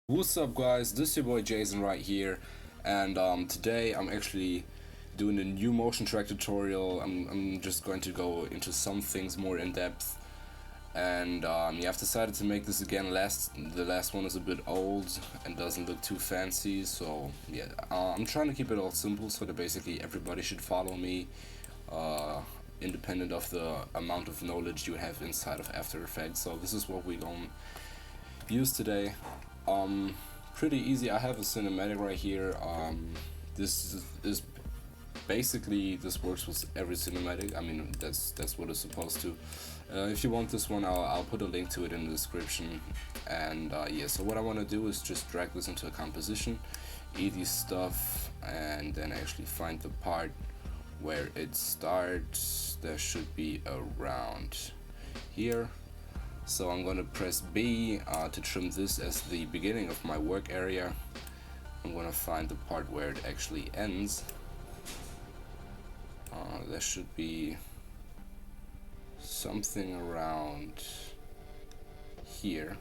What's up, guys? This is your boy JaZn right here, and today I'm actually doing a new motion track tutorial. I'm just going to go into some things more in depth, and yeah, I've decided to make this again. The last one is a bit old and doesn't look too fancy, so yeah, I'm trying to keep it all simple so that basically everybody should follow me, uh, independent of the amount of knowledge you have inside of After Effects. So this is what we're gonna use today. Um, Pretty easy. I have a cinematic right here. This is basically, this works with every cinematic. I mean, that's what it's supposed to. If you want this one, I'll put a link to it in the description. And yeah, so what I want to do is just drag this into a composition, easy stuff, and then actually find the part where it starts. There should be around here. So I'm gonna press B to trim this as the beginning of my work area. I'm gonna find the part where it actually ends. There should be something around here.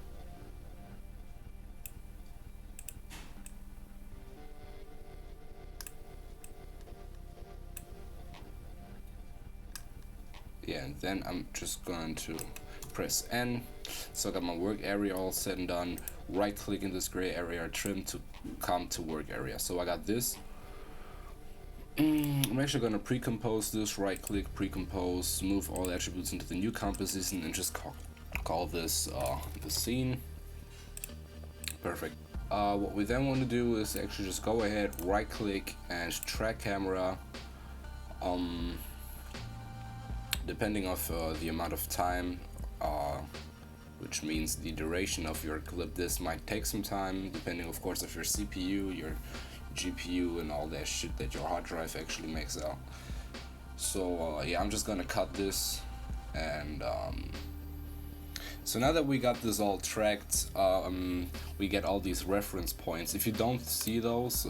Yeah, and then I'm just going to press N. So I got my work area all said and done. Right click in this gray area, trim to come to work area. So I got this. I'm actually gonna pre-compose this. Right click, pre-compose, move all attributes into the new composition, and just call this the scene. Perfect. What we then want to do is actually just go ahead, right click, and track camera. Depending of the amount of time, which means the duration of your clip, this might take some time, depending of course of your CPU, your GPU, and all that shit that your hard drive actually makes out. So yeah, I'm just gonna cut this, and so now that we got this all tracked, we get all these reference points. If you don't see those,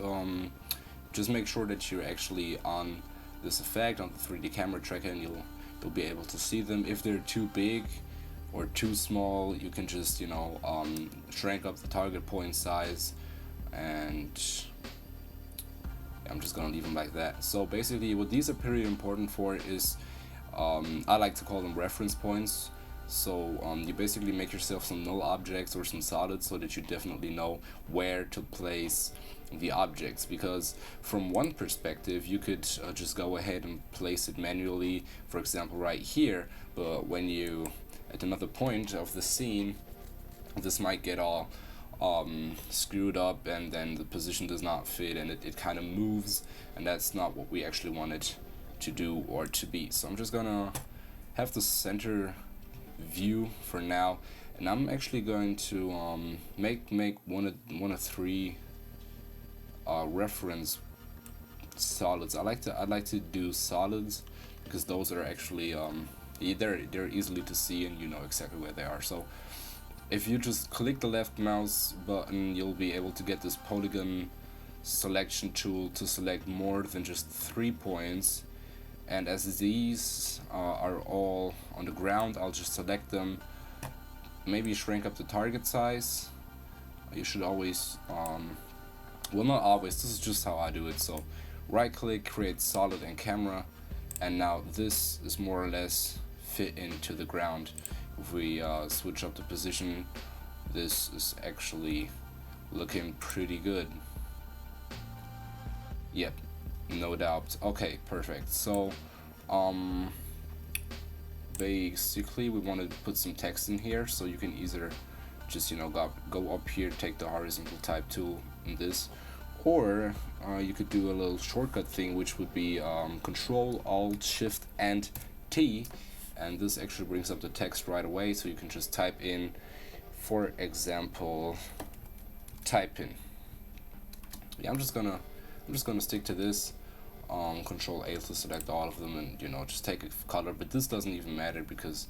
just make sure that you're actually on this effect on the 3D camera tracker, and you'll be able to see them. If they're too big or too small, you can just shrink up the target point size, and I'm just gonna leave them like that. So basically what these are pretty important for is I like to call them reference points. So you basically make yourself some null objects or some solids so that you definitely know where to place the objects, because from one perspective you could just go ahead and place it manually, for example right here, but when you at another point of the scene, this might get all screwed up, and then the position does not fit, and it kind of moves, and that's not what we actually wanted to do or to be. So I'm just gonna have the center view for now, and I'm actually going to make one of three reference solids. I like to do solids because those are actually they're easily to see, and you know exactly where they are. So if you just click the left mouse button, you'll be able to get this polygon selection tool to select more than just 3 points. And as these are all on the ground, I'll just select them, maybe shrink up the target size. You should always, well, not always, this is just how I do it. So right click, create solid and camera, and now this is more or less fit into the ground. If we switch up the position, this is actually looking pretty good. Yep, no doubt. Okay, perfect. So basically we want to put some text in here, so you can either just go up here, take the horizontal type tool in this, or you could do a little shortcut thing, which would be Control Alt Shift and T, and this actually brings up the text right away, so you can just type in, for example, type in. Yeah, I'm just gonna stick to this. Control A to select all of them, and just take a color, but this doesn't even matter because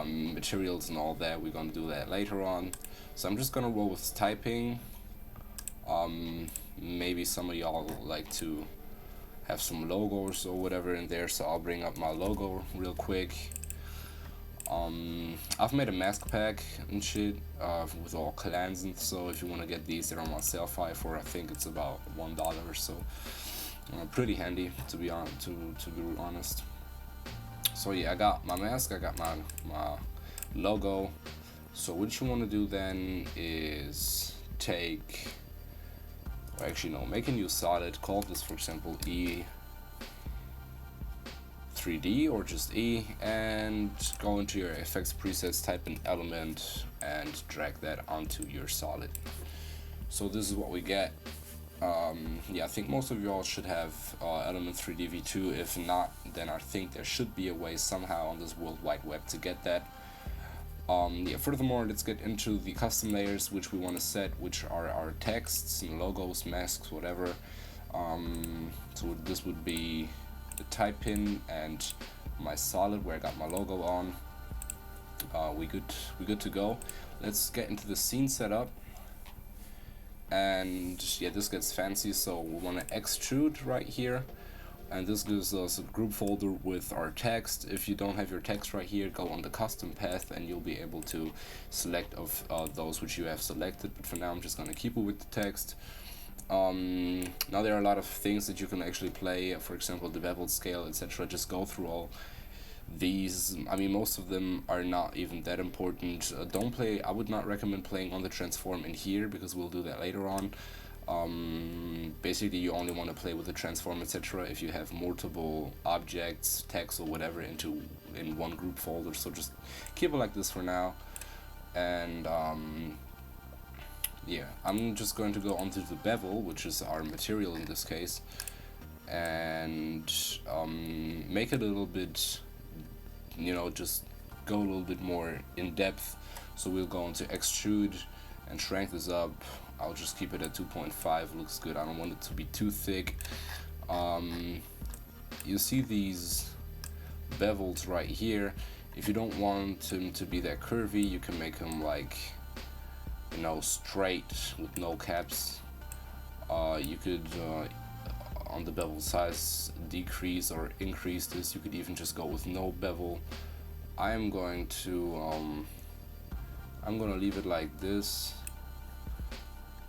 materials and all that, we're gonna do that later on. So I'm just gonna roll with typing. Maybe some of y'all like to have some logos or whatever in there, so I'll bring up my logo real quick. I've made a mask pack and shit with all clans, and so if you want to get these, they're on my Saphire for I think it's about $1 or so. Pretty handy to be honest. So yeah, I got my mask, I got my logo. So what you want to do then is take, or actually no, make a new solid, call this for example E3D or just E, and go into your effects presets, type an element and drag that onto your solid. So this is what we get. Yeah, I think most of y'all should have element 3D v2. If not, then I think there should be a way somehow on this world wide web to get that. Yeah, furthermore, let's get into the custom layers which we want to set, which are our texts and logos, masks, whatever. So this would be the type pin and my solid where I got my logo on. We good to go. Let's get into the scene setup. And yeah, this gets fancy, so we want to extrude right here, and this gives us a group folder with our text. If you don't have your text right here, go on the custom path and you'll be able to select of those which you have selected, but for now I'm just going to keep it with the text. Now there are a lot of things that you can actually play, for example the bevel scale, etc. Just go through all these. I mean, most of them are not even that important. I would not recommend playing on the transform in here, because we'll do that later on. Basically you only want to play with the transform, etc. if you have multiple objects, text or whatever in one group folder. So just keep it like this for now. And yeah, I'm just going to go onto the bevel, which is our material in this case, and make it a little bit, you know, just go a little bit more in depth. So we'll go into extrude and shrank this up. I'll just keep it at 2.5, looks good. I don't want it to be too thick. You see these bevels right here. If you don't want them to be that curvy, you can make them like, you know, straight with no caps. You could on the bevel size decrease or increase this. You could even just go with no bevel. I'm going to leave it like this,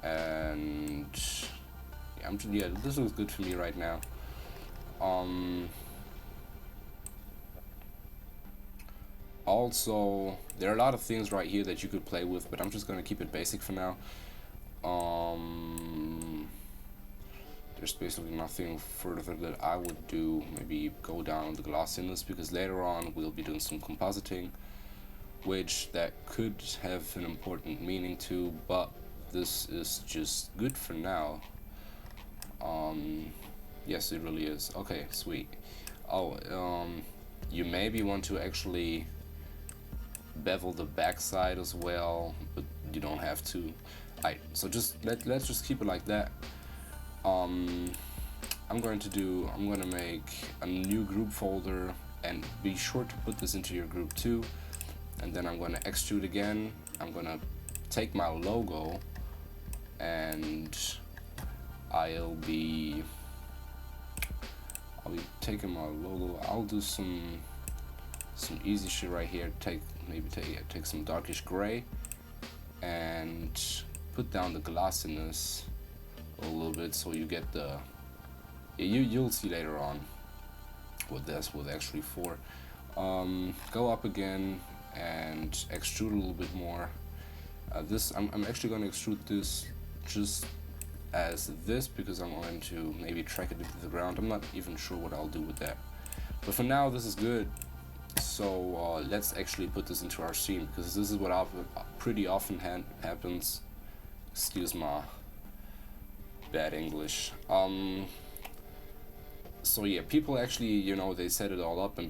and yeah, this looks good for me right now. Also, there are a lot of things right here that you could play with, but I'm just gonna keep it basic for now. There's basically nothing further that I would do. Maybe go down on the glossiness, because later on we'll be doing some compositing, which that could have an important meaning too, but this is just good for now. Yes, it really is. Okay, sweet. Oh, you maybe want to actually bevel the backside as well, but you don't have to. Alright, so let's just keep it like that. I'm gonna make a new group folder, and be sure to put this into your group too. And then I'm gonna extrude again. I'm gonna take my logo, and I'll be taking my logo. I'll do some easy shit right here. Take some darkish gray and put down the glossiness a little bit, so you get the you'll see later on what this was actually for. Go up again and extrude a little bit more. I'm actually going to extrude this just as this, because I'm going to maybe track it into the ground. I'm not even sure what I'll do with that, but for now this is good. So let's actually put this into our scene, because this is what pretty often happens. Excuse my bad English. So yeah, people actually, you know, they set it all up, and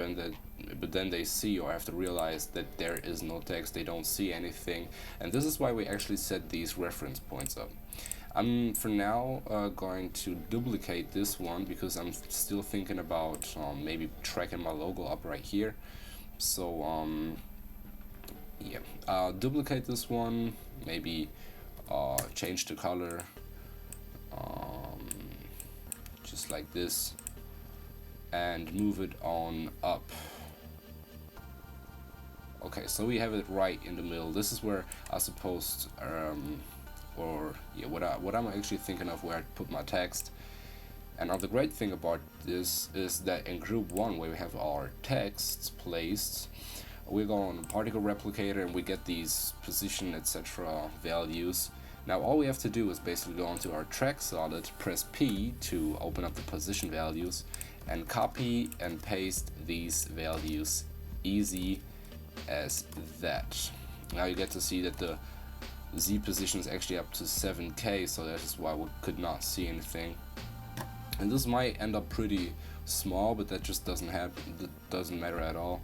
but then they see, or have to realize that there is no text. They don't see anything, and this is why we actually set these reference points up. I'm for now going to duplicate this one, because I'm still thinking about maybe tracking my logo up right here. So yeah, duplicate this one, maybe change the color, just like this, and move it on up Okay, so we have it right in the middle. This is where I supposed, what I'm actually thinking of where I put my text. And now the great thing about this is that in group 1, where we have our texts placed, we go on particle replicator and we get these position etc. values. Now all we have to do is basically go onto our track solid, press P to open up the position values, and copy and paste these values. Easy as that. Now you get to see that the Z position is actually up to 7K, so that is why we could not see anything. And this might end up pretty small, but that just doesn't happen. That doesn't matter at all.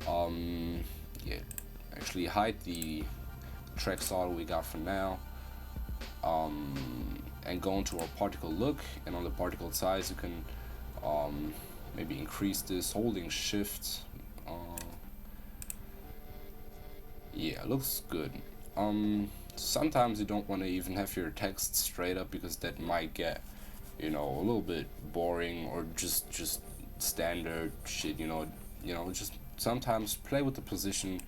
Yeah, actually hide the track solid we got for now. And go into our particle look, and on the particle size you can maybe increase this holding shift. Yeah, looks good. Sometimes you don't want to even have your text straight up because that might get, you know, a little bit boring or just standard shit. You know, just sometimes play with the position,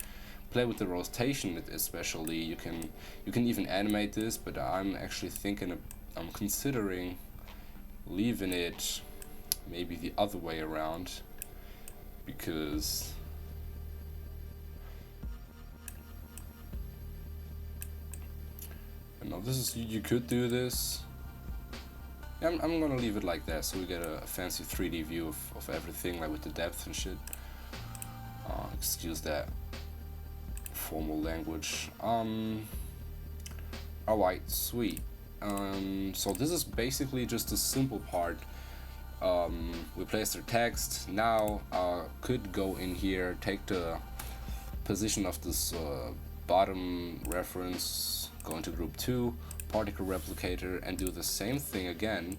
play with the rotation especially. You can even animate this, but I'm actually I'm considering leaving it maybe the other way around, because you know, this is, you could do this. I'm gonna leave it like that, so we get a fancy 3D view of everything, like with the depth and shit. Excuse that formal language. Alright, sweet. So this is basically just a simple part. We placed our text. Now could go in here, take the position of this bottom reference, go into group 2, particle replicator, and do the same thing again,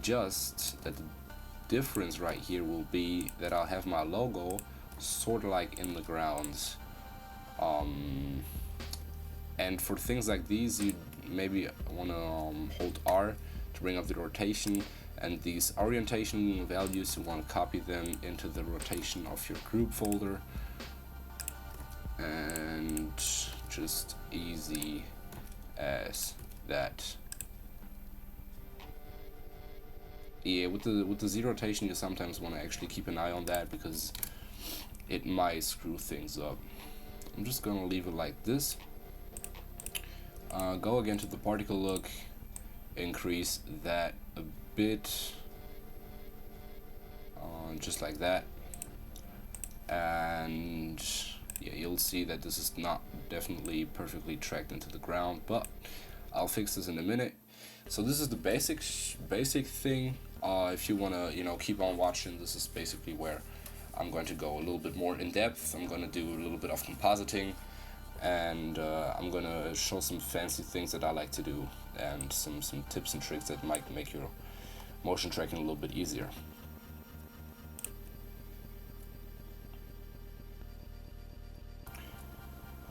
just that the difference right here will be that I'll have my logo sort of like in the ground. And for things like these, you maybe want to hold R to bring up the rotation, and these orientation values, you want to copy them into the rotation of your group folder, and just easy as that. Yeah, with the Z rotation, you sometimes want to actually keep an eye on that because it might screw things up. I'm just gonna leave it like this. Go again to the particle look, increase that a bit, just like that, and yeah, you'll see that this is not definitely perfectly tracked into the ground, but I'll fix this in a minute. So this is the basic thing. If you wanna, you know, keep on watching, this is basically where I'm going to go a little bit more in depth. I'm gonna do a little bit of compositing, and I'm gonna show some fancy things that I like to do, and some tips and tricks that might make your motion tracking a little bit easier.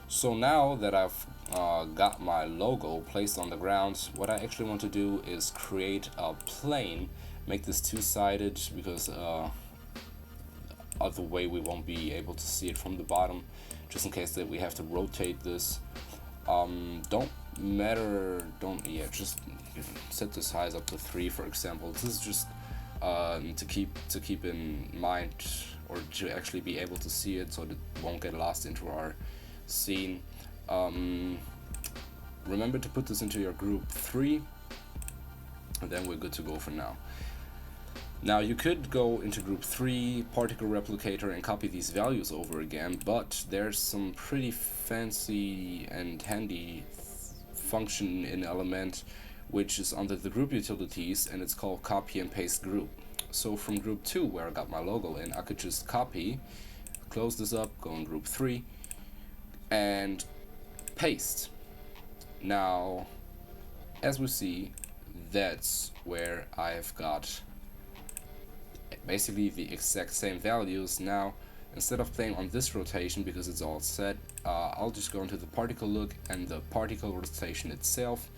So now that I've got my logo placed on the ground, what I actually want to do is create a plane, make this two-sided, because other way we won't be able to see it from the bottom, just in case that we have to rotate this. Just set the size up to 3, for example. This is just to keep in mind, or to actually be able to see it so that it won't get lost into our scene. Remember to put this into your group 3, and then we're good to go for now. Now you could go into group 3, particle replicator, and copy these values over again, but there's some pretty fancy and handy function in Element which is under the group utilities, and it's called copy and paste group. So from group 2, where I got my logo in, I could just copy, close this up, go in group 3, and paste. Now, as we see, that's where I've got basically the exact same values. Now, instead of playing on this rotation because it's all set, I'll just go into the particle look and the particle rotation itself,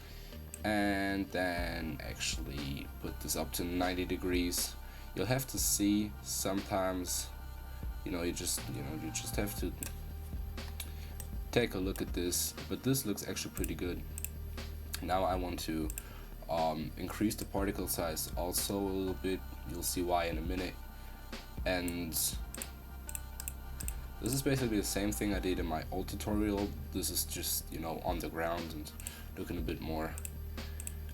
and then actually put this up to 90 degrees. You'll have to see sometimes, you just have to take a look at this, but this looks actually pretty good. Now I want to increase the particle size also a little bit. You'll see why in a minute. And this is basically the same thing I did in my old tutorial. This is just, you know, on the ground and looking a bit more,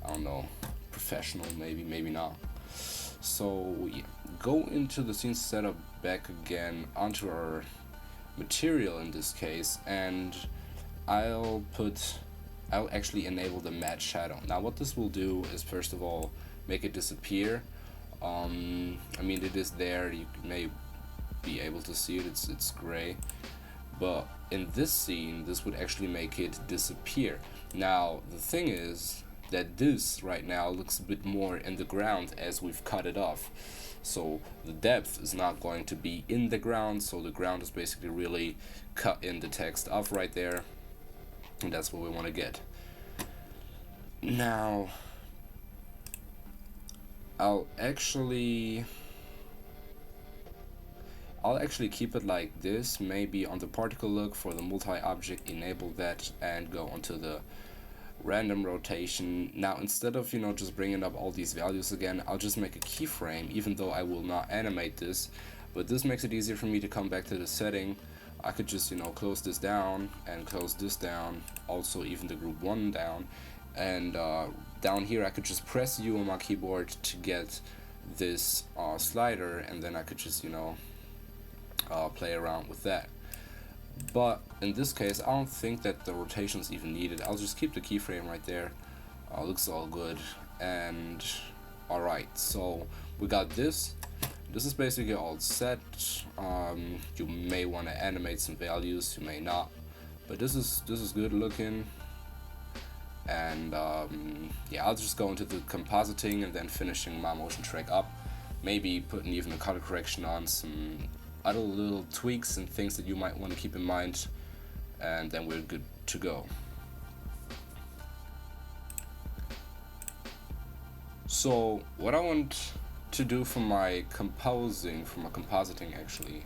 I don't know, professional, maybe not. So yeah, go into the scene setup back again onto our material in this case, and I'll actually enable the matte shadow. Now what this will do is, first of all, make it disappear. I mean, it is there, you may be able to see it, it's gray, but in this scene this would actually make it disappear. Now the thing is that this right now looks a bit more in the ground as we've cut it off, so the depth is not going to be in the ground, so the ground is basically really cut in the text off right there, and that's what we want to get. Now I'll actually keep it like this, maybe on the particle look for the multi-object, enable that and go onto the random rotation. Now instead of, you know, just bringing up all these values again, I'll just make a keyframe, even though I will not animate this, but this makes it easier for me to come back to the setting. I could just, you know, close this down and close this down, also even the group 1 down, and down here I could just press U on my keyboard to get this slider, and then I could just, you know, play around with that. But in this case I don't think that the rotation is even needed. I'll just keep the keyframe right there. Looks all good. And alright, so we got this. This is basically all set. You may want to animate some values, you may not, but this is good looking. And yeah, I'll just go into the compositing and then finishing my motion track up, maybe putting even a color correction on, some other little tweaks and things that you might want to keep in mind, and then we're good to go. So what I want to do for my compositing actually,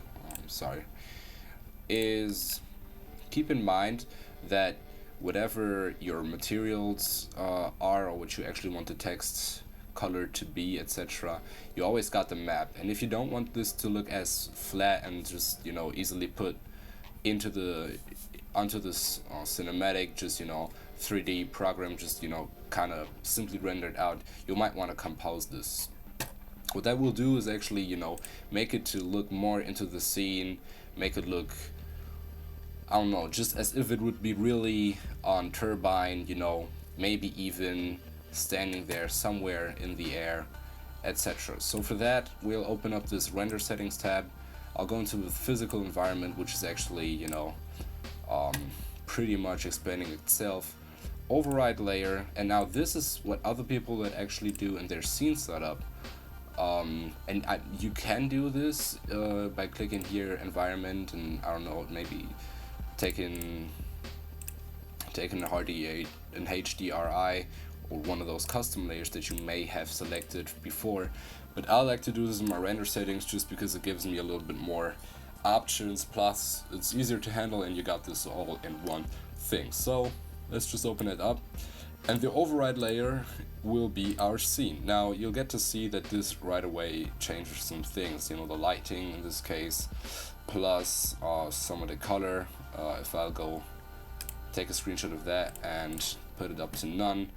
is keep in mind that whatever your materials are, or what you actually want the text color to be, etc., you always got the map. And if you don't want this to look as flat and just, you know, easily put into onto this cinematic, just, you know, 3D program, just, you know, kind of simply rendered out, you might want to compose this. What that will do is actually, you know, make it to look more into the scene, make it look, I don't know, just as if it would be really on turbine, you know, maybe even standing there somewhere in the air, etc. So for that, we'll open up this render settings tab. I'll go into the physical environment, which is actually, you know, pretty much explaining itself. Override layer, and now this is what other people that actually do in their scene setup. And you can do this by clicking here, environment, and I don't know, maybe taking a hardy an HDRI or one of those custom layers that you may have selected before. But I like to do this in my render settings just because it gives me a little bit more options, plus it's easier to handle and you got this all in one thing. So let's just open it up, and the override layer will be our scene. Now you'll get to see that this right away changes some things, you know, the lighting in this case, plus some of the color. If I'll go take a screenshot of that and put it up to none,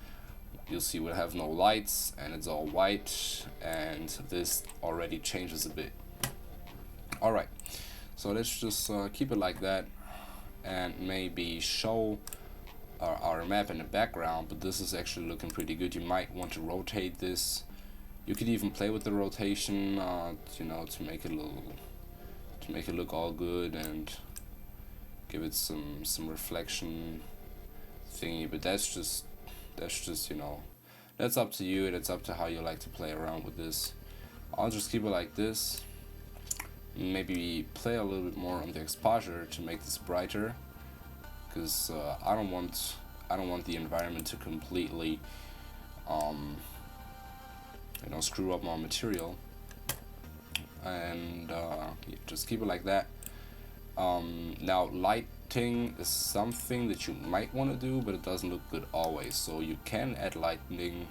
you'll see we'll have no lights and it's all white, and this already changes a bit. Alright, so let's just keep it like that and maybe show our map in the background, but this is actually looking pretty good. You might want to rotate this. You could even play with the rotation, you know, to make it look all good and give it some reflection thingy. But that's just, you know, that's up to you. That's up to how you like to play around with this. I'll just keep it like this. Maybe play a little bit more on the exposure to make this brighter, because I don't want the environment to completely you know, screw up my material. And just keep it like that. Now lighting is something that you might want to do, but it doesn't look good always. So you can add lighting.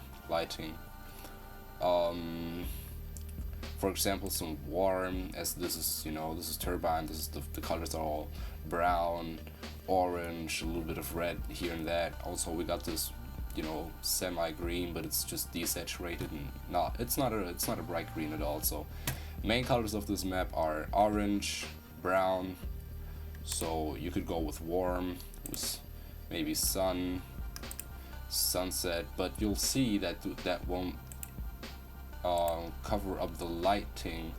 For example, some warm, as this is, this is turbine. This is the colors are all brown, orange, a little bit of red here and that. Also, we got this, semi-green, but it's just desaturated and it's not a bright green at all. So main colors of this map are orange, brown. So you could go with warm, with maybe sun, sunset, but you'll see that that won't cover up the lighting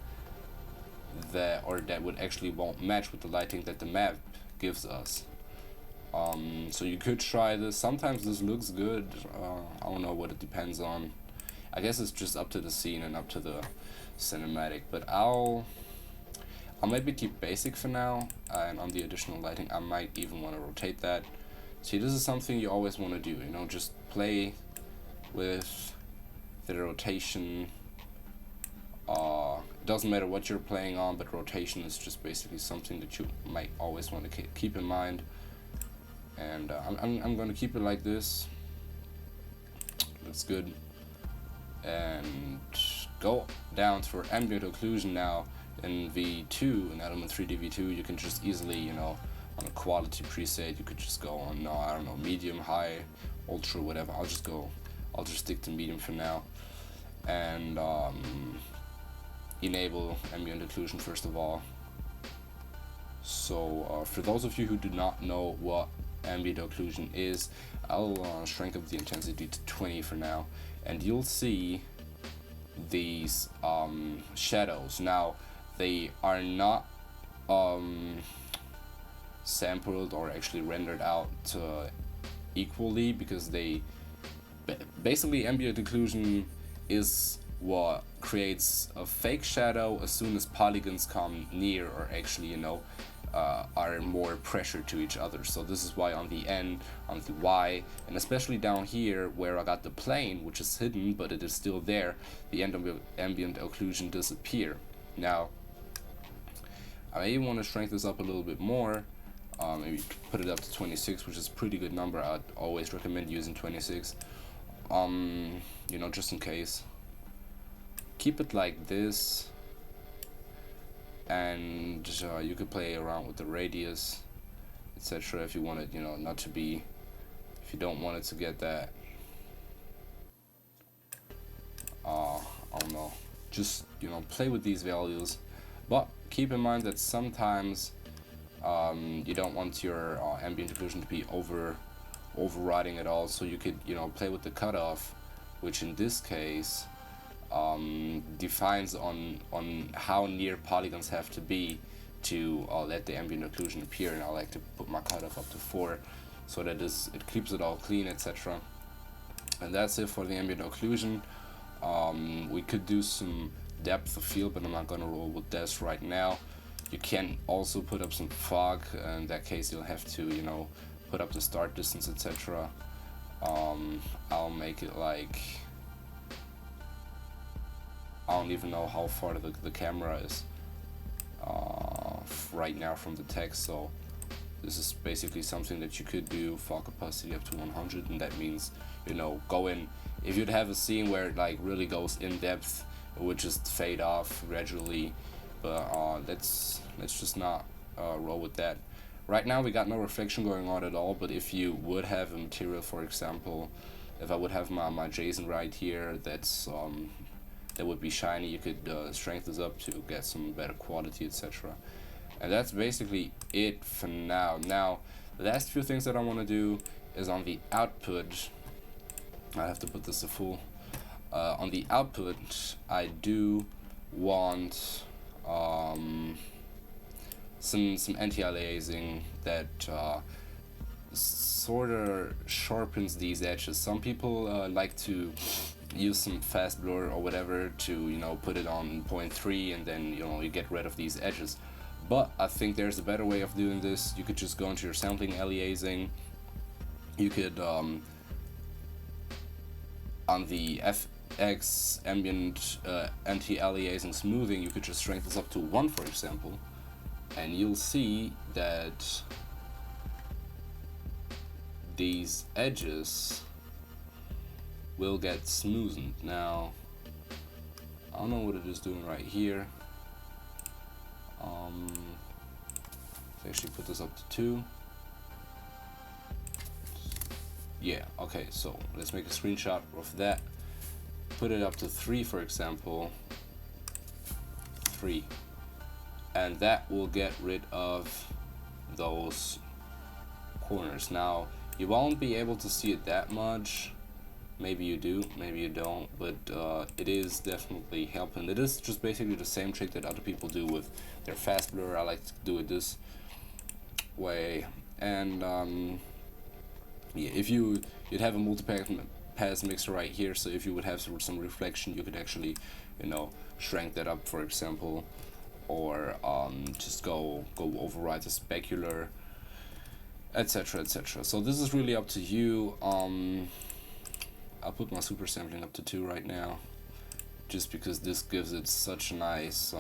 that would actually won't match with the lighting that the map gives us. So you could try this. Sometimes this looks good. I don't know what it depends on. I guess it's just up to the scene and up to the cinematic, but I'll maybe keep basic for now, and on the additional lighting I might even want to rotate that. See, this is something you always want to do, just play with the rotation. It doesn't matter what you're playing on, but rotation is just basically something that you might always want to keep in mind. And I'm going to keep it like this. Looks good. And go down for ambient occlusion now. In V2, in Element 3D V2, you can just easily, on a quality preset, you could just go on, I don't know, medium, high, ultra, whatever. I'll just stick to medium for now. And enable ambient occlusion first of all. So for those of you who do not know what ambient occlusion is, I'll shrink up the intensity to 20 for now, and you'll see these shadows. Now, they are not sampled or actually rendered out equally, because they basically ambient occlusion is what creates a fake shadow as soon as polygons come near or actually are more pressure to each other. So this is why on the N, on the Y, and especially down here where I got the plane, which is hidden but it is still there, the ambient occlusion disappear. Now I may want to shrink this up a little bit more, maybe put it up to 26, which is a pretty good number. I'd always recommend using 26, just in case. Keep it like this, and you could play around with the radius, etc. if you want it, not to be, if you don't want it to get that, I don't know, just, play with these values. But keep in mind that sometimes you don't want your ambient occlusion to be overriding at all, so you could play with the cutoff, which in this case defines on how near polygons have to be to let the ambient occlusion appear. And I like to put my cutoff up to 4 so that it keeps it all clean, etc. And that's it for the ambient occlusion. We could do some depth of field, but I'm not gonna roll with this right now. You can also put up some fog. In that case, you'll have to put up the start distance, etc. I'll make it like, I don't even know how far the camera is right now from the text, so this is basically something that you could do. Fog opacity up to 100, and that means go in. If you'd have a scene where it like really goes in depth, it would just fade off gradually, but let's just not roll with that. Right now we got no reflection going on at all, but if you would have a material, for example, if I would have my JaZn right here, that would be shiny, you could strengthen this up to get some better quality, etc. And that's basically it for now. Now, the last few things that I want to do is on the output. I have to put this to full. On the output, I do want some anti-aliasing that sort of sharpens these edges. Some people like to use some fast blur or whatever to put it on 0.3, and then you get rid of these edges. But I think there's a better way of doing this. You could just go into your sampling aliasing. You could on the FX ambient anti-aliasing smoothing, you could just strengthen this up to 1, for example, and you'll see that these edges will get smoothened. Now, I don't know what it is doing right here. Let's actually put this up to 2. Yeah, okay, so let's make a screenshot of that. Put it up to 3, for example. 3. And that will get rid of those corners. Now, you won't be able to see it that much. Maybe you do, maybe you don't, but it is definitely helping. It is just basically the same trick that other people do with their fast blur. I like to do it this way. And yeah, if you'd have a multi-pass mixer right here, so if you would have some reflection, you could actually, you know, shrink that up, for example, or just go override the specular, etc, etc. So this is really up to you. I'll put my super sampling up to 2 right now, just because this gives it such a nice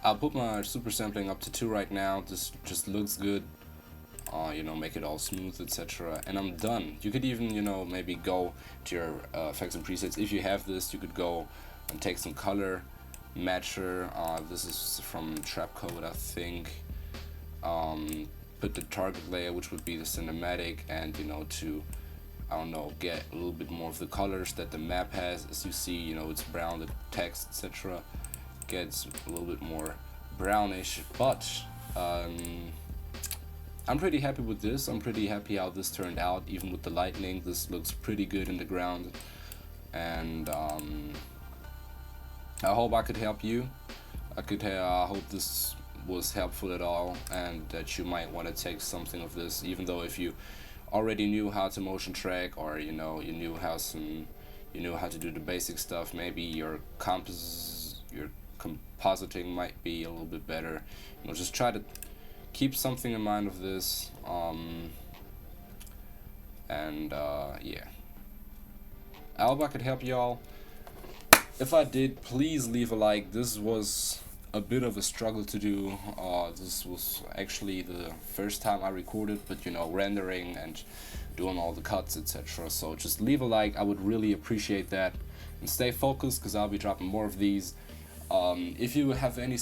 I'll put my super sampling up to 2 right now. This just looks good. You know, make it all smooth, etc. And I'm done. You could even, you know, maybe go to your effects and presets. If you have this, you could go and take some color matcher. This is from Trapcode, I think. Put the target layer, which would be the cinematic, and, you know, to, I don't know, get a little bit more of the colors that the map has. As you see, you know, it's brown, the text, etc. gets a little bit more brownish, but I'm pretty happy with this. I'm pretty happy how this turned out. Even with the lightning, this looks pretty good in the ground, and I hope I could help you. I hope this was helpful at all, and that you might want to take something of this, even though if you already knew how to motion track, or you know, you knew how to do the basic stuff. Maybe your compositing might be a little bit better. You know, just try to keep something in mind of this, yeah. I hope I could help y'all. If I did, please leave a like. This was a bit of a struggle to do. This was actually the first time I recorded, but you know, rendering and doing all the cuts, etc. So just leave a like. I would really appreciate that, and stay focused, because I'll be dropping more of these. If you have any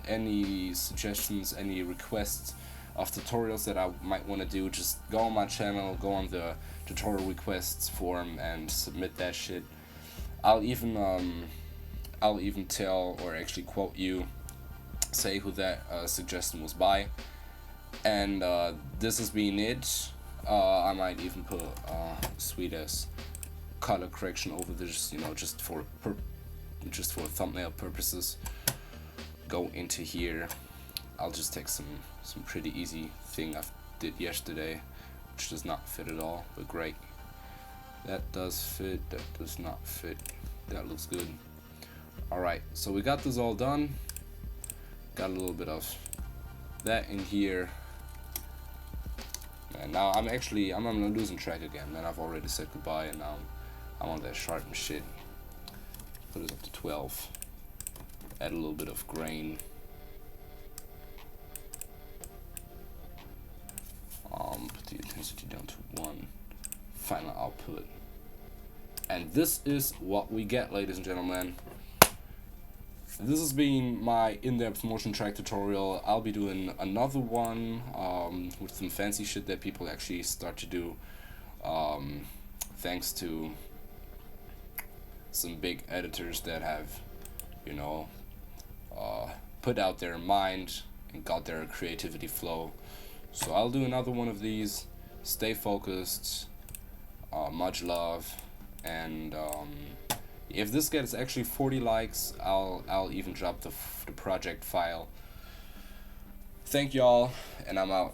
any suggestions, any requests of tutorials that I might want to do, just go on my channel, go on the tutorial requests form and submit that shit. I'll even tell, or actually quote you, say who that suggestion was by. And this has been it. I might even put sweet ass color correction over this, you know, just for thumbnail purposes. Go into here. I'll just take some pretty easy thing I did yesterday, which does not fit at all, but great. That does fit, that does not fit. That looks good. Alright, so we got this all done. Got a little bit of that in here. And now I'm on a losing track again, man. I've already said goodbye, and now I'm on that sharp and shit. Put it up to 12. Add a little bit of grain. Put the intensity down to 1. Final output. And this is what we get, ladies and gentlemen. This has been my in-depth motion track tutorial. I'll be doing another one with some fancy shit that people actually start to do, thanks to some big editors that have, you know, put out their mind and got their creativity flow. So I'll do another one of these. Stay focused. Much love, and if this gets actually 40 likes, I'll even drop the project file. Thank y'all, and I'm out.